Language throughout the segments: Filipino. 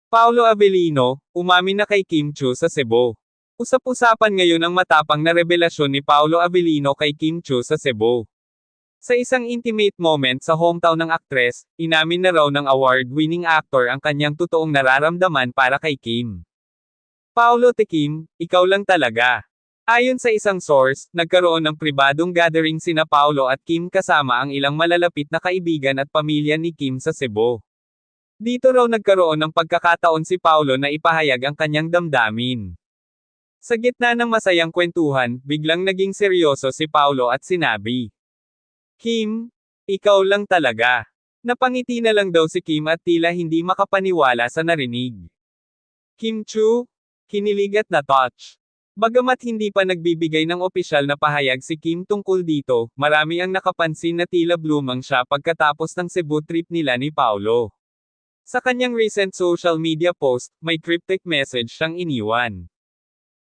Paolo Avellino, umamin na kay Kim Chiu sa Cebu. Usap-usapan ngayon ang matapang na revelasyon ni Paolo Avellino kay Kim Chiu sa Cebu. Sa isang intimate moment sa hometown ng aktres, inamin na raw ng award-winning actor ang kanyang totoong nararamdaman para kay Kim. Paolo te Kim, ikaw lang talaga. Ayon sa isang source, nagkaroon ng pribadong gathering sina Paolo at Kim kasama ang ilang malalapit na kaibigan at pamilya ni Kim sa Cebu. Dito raw nagkaroon ng pagkakataon si Paolo na ipahayag ang kanyang damdamin. Sa gitna ng masayang kwentuhan, biglang naging seryoso si Paolo at sinabi, "Kim, ikaw lang talaga." Napangiti na lang daw si Kim at tila hindi makapaniwala sa narinig. Kim Chiu, kinilig at na-touch. Bagamat hindi pa nagbibigay ng opisyal na pahayag si Kim tungkol dito, marami ang nakapansin na tila blumang siya pagkatapos ng Cebu trip nila ni Paolo. Sa kanyang recent social media post, may cryptic message siyang iniwan.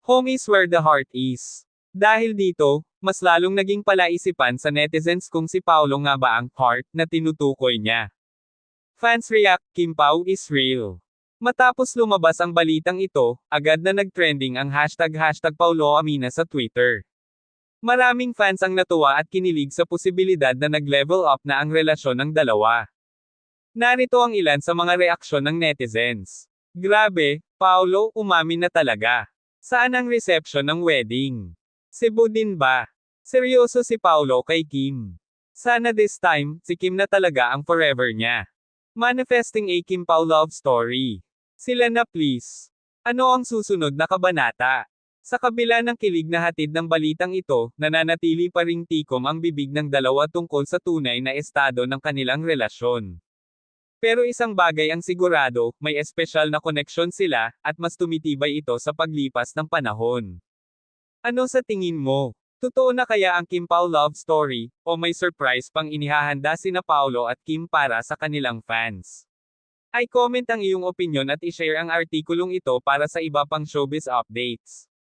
"Home is where the heart is." Dahil dito, mas lalong naging palaisipan sa netizens kung si Paolo nga ba ang heart na tinutukoy niya. Fans react, Kim Pao is real. Matapos lumabas ang balitang ito, agad na nagtrending ang hashtag #PaoloAmina sa Twitter. Maraming fans ang natuwa at kinilig sa posibilidad na nag-level up na ang relasyon ng dalawa. Narito ang ilan sa mga reaksyon ng netizens. "Grabe, Paolo, umamin na talaga. Saan ang reception ng wedding? Cebu din ba? Seryoso si Paolo kay Kim. Sana this time, si Kim na talaga ang forever niya. Manifesting a Kim Pao love story. Sila na please." Ano ang susunod na kabanata? Sa kabila ng kilig na hatid ng balitang ito, nananatili pa ring tikom ang bibig ng dalawa tungkol sa tunay na estado ng kanilang relasyon. Pero isang bagay ang sigurado, may espesyal na koneksyon sila, at mas tumitibay ito sa paglipas ng panahon. Ano sa tingin mo? Totoo na kaya ang Kim Pao love story, o may surprise pang inihahanda sina Paolo at Kim para sa kanilang fans? I-comment ang iyong opinion at i-share ang artikulong ito para sa iba pang showbiz updates.